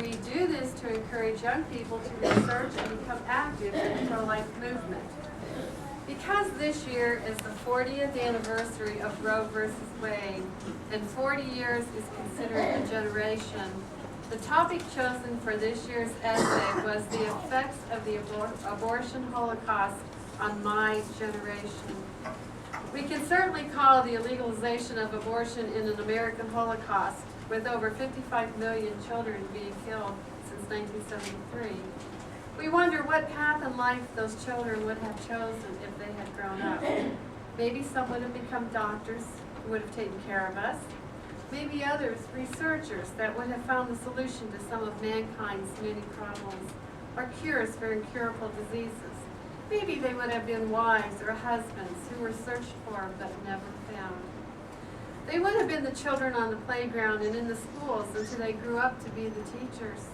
We do this to encourage young people to research and become active in the pro-life movement. Because this year is the 40th anniversary of Roe versus Wade, and 40 years is considered a generation, the topic chosen for this year's essay was the effects of the abortion holocaust on my generation. We can certainly call the illegalization of abortion in an American Holocaust, with over 55 million children being killed since 1973. We wonder what path in life those children would have chosen if they had grown up. Maybe some would have become doctors who would have taken care of us. Maybe others, researchers, that would have found the solution to some of mankind's many problems, or cures for incurable diseases. Maybe they would have been wives or husbands who were searched for but never found. They would have been the children on the playground and in the schools until they grew up to be the teachers.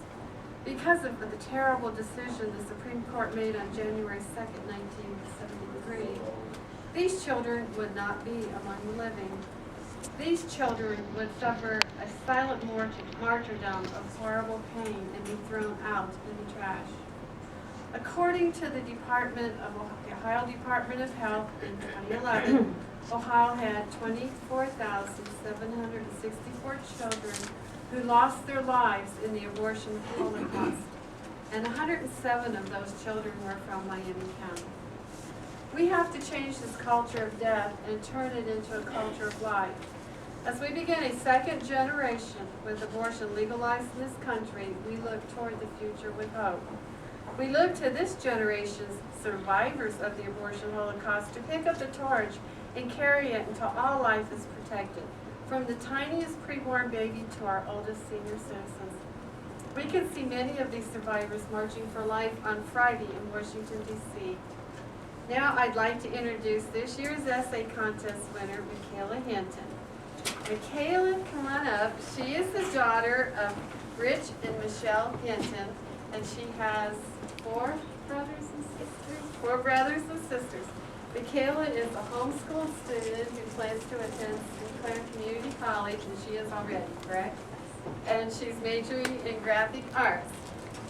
Because of the terrible decision the Supreme Court made on January 2nd, 1973, these children would not be among the living. These children would suffer a silent martyrdom of horrible pain and be thrown out in the trash. According to the Ohio Department of Health in 2011, Ohio had 24,764 children who lost their lives in the abortion holocaust, and 107 of those children were from Miami County. We have to change this culture of death and turn it into a culture of life. As we begin a second generation with abortion legalized in this country, we look toward the future with hope. We look to this generation's survivors of the abortion holocaust to pick up the torch and carry it until all life is protected, from the tiniest preborn baby to our oldest senior citizens. We can see many of these survivors marching for life on Friday in Washington, D.C. Now I'd like to introduce this year's essay contest winner, Micaela Hinton. Micaela, come on up. She is the daughter of Rich and Michelle Hinton, and she has four brothers and sisters. Micaela is a homeschooled student who plans to attend Sinclair Community College, and she is already, correct? And she's majoring in graphic arts.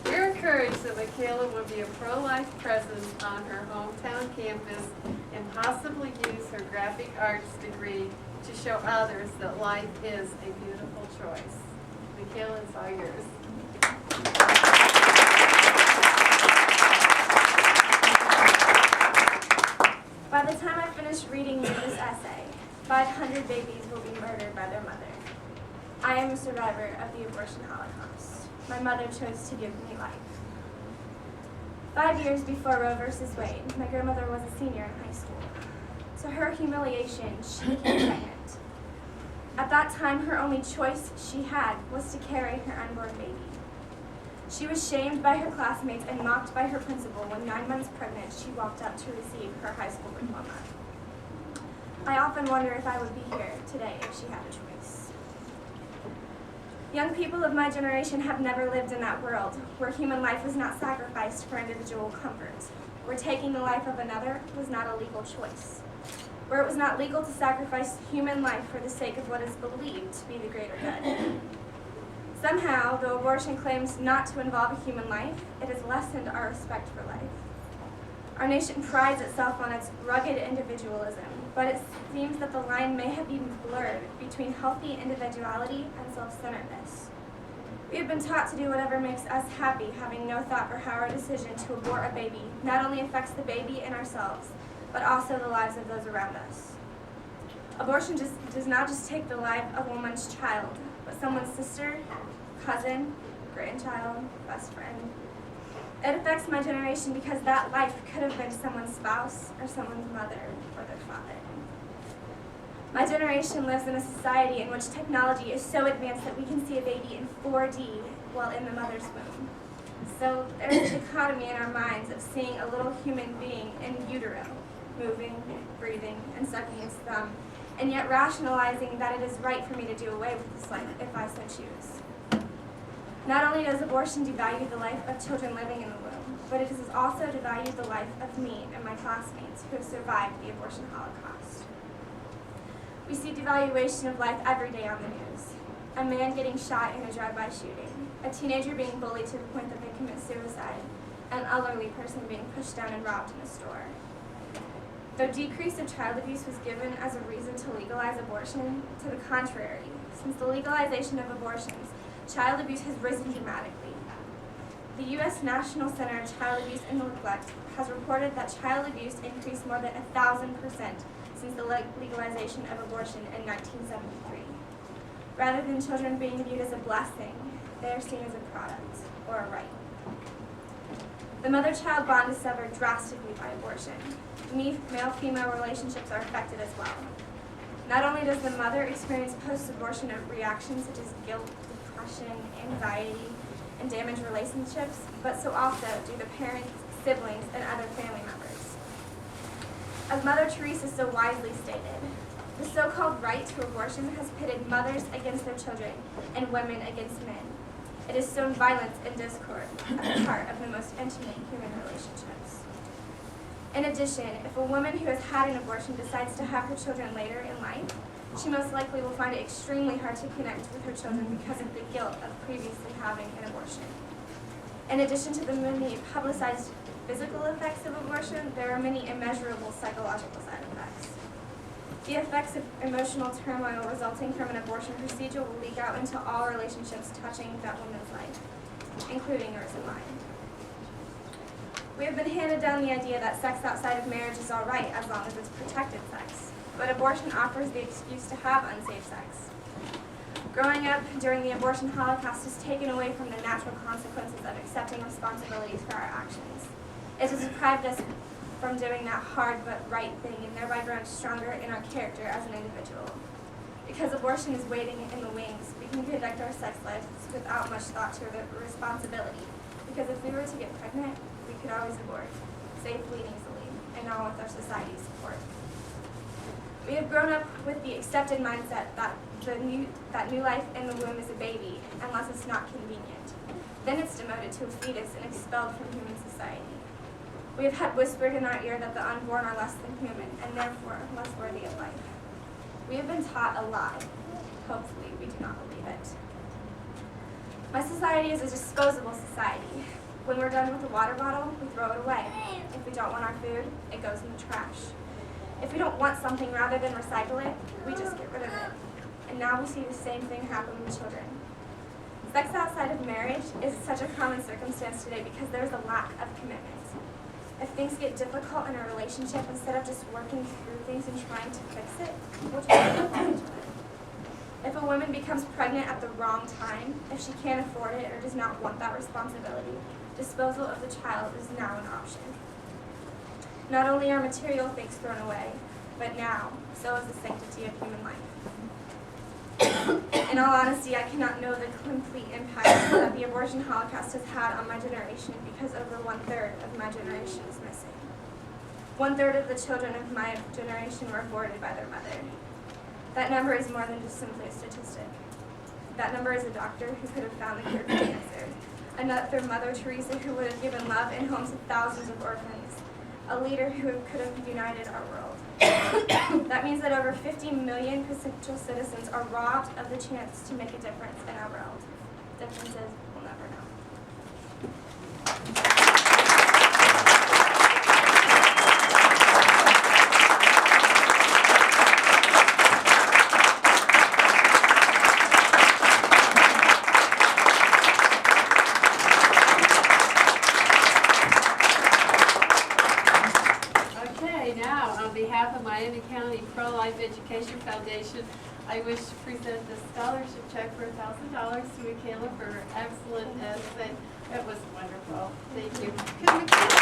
We're encouraged that Micaela will be a pro-life presence on her hometown campus and possibly use her graphic arts degree to show others that life is a beautiful choice. Micaela, it's all yours. By the time I finish reading you this essay, 500 babies will be murdered by their mother. I am a survivor of the abortion holocaust. My mother chose to give me life. 5 years before Roe versus Wade, my grandmother was a senior in high school. To her humiliation, she became pregnant. At that time, her only choice she had was to carry her unborn baby. She was shamed by her classmates and mocked by her principal when 9 months pregnant she walked up to receive her high school diploma. I often wonder if I would be here today if she had a choice. Young people of my generation have never lived in that world where human life was not sacrificed for individual comfort, where taking the life of another was not a legal choice, where it was not legal to sacrifice human life for the sake of what is believed to be the greater good. Somehow, though abortion claims not to involve a human life, it has lessened our respect for life. Our nation prides itself on its rugged individualism, but it seems that the line may have been blurred between healthy individuality and self-centeredness. We have been taught to do whatever makes us happy, having no thought for how our decision to abort a baby not only affects the baby and ourselves, but also the lives of those around us. Abortion does not just take the life of a woman's child, but someone's sister, cousin, grandchild, best friend. It affects my generation because that life could have been someone's spouse or someone's mother or their father. My generation lives in a society in which technology is so advanced that we can see a baby in 4D while in the mother's womb. So there's a dichotomy in our minds of seeing a little human being in utero, moving, breathing, and sucking its thumb, and yet rationalizing that it is right for me to do away with this life if I so choose. Not only does abortion devalue the life of children living in the womb, but it has also devalued the life of me and my classmates who have survived the abortion holocaust. We see devaluation of life every day on the news. A man getting shot in a drive-by shooting, a teenager being bullied to the point that they commit suicide, an elderly person being pushed down and robbed in a store. Though decrease of child abuse was given as a reason to legalize abortion, to the contrary, since the legalization of abortions, child abuse has risen dramatically. The U.S. National Center of Child Abuse and Neglect has reported that child abuse increased more than 1,000% since the legalization of abortion in 1973. Rather than children being viewed as a blessing, they are seen as a product or a right. The mother-child bond is severed drastically by abortion. Male-female relationships are affected as well. Not only does the mother experience post-abortion reactions such as guilt, depression, anxiety, and damaged relationships, but so also do the parents, siblings, and other family members. As Mother Teresa so wisely stated, the so-called right to abortion has pitted mothers against their children and women against men. It has sown violence and discord at the heart of the most intimate human relationships. In addition, if a woman who has had an abortion decides to have her children later in life, she most likely will find it extremely hard to connect with her children because of the guilt of previously having an abortion. In addition to the many publicized physical effects of abortion, there are many immeasurable psychological side effects. The effects of emotional turmoil resulting from an abortion procedure will leak out into all relationships touching that woman's life, including yours and mine. We have been handed down the idea that sex outside of marriage is all right as long as it's protected sex, but abortion offers the excuse to have unsafe sex. Growing up during the abortion holocaust has taken away from the natural consequences of accepting responsibilities for our actions. It has deprived us from doing that hard but right thing and thereby growing stronger in our character as an individual. Because abortion is waiting in the wings, we can conduct our sex lives without much thought to the responsibility. Because if we were to get pregnant, we could always abort, safely and easily, and all with our society's support. We have grown up with the accepted mindset that new life in the womb is a baby, unless it's not convenient. Then it's demoted to a fetus and expelled from human society. We have had whispered in our ear that the unborn are less than human, and therefore less worthy of life. We have been taught a lie. Hopefully, we do not believe it. My society is a disposable society. When we're done with the water bottle, we throw it away. If we don't want our food, it goes in the trash. If we don't want something rather than recycle it, we just get rid of it. And now we see the same thing happen with children. Sex outside of marriage is such a common circumstance today because there is a lack of commitment. If things get difficult in a relationship, instead of just working through things and trying to fix it, we'll just each other. If a woman becomes pregnant at the wrong time, if she can't afford it or does not want that responsibility, disposal of the child is now an option. Not only are material things thrown away, but now, so is the sanctity of human life. In all honesty, I cannot know the complete impact that the abortion holocaust has had on my generation because over 1/3 of my generation is missing. 1/3 of the children of my generation were aborted by their mother. That number is more than just simply a statistic. That number is a doctor who could have found the cure for cancer, another Mother Teresa who would have given love and homes to thousands of orphans, a leader who could have united our world. That means that over 50 million potential citizens are robbed of the chance to make a difference in our world. Differences we'll never know. On behalf of Miami County Pro-Life Education Foundation, I wish to present this scholarship check for $1,000 to Micaela for her excellent essay. It was wonderful. Thank you.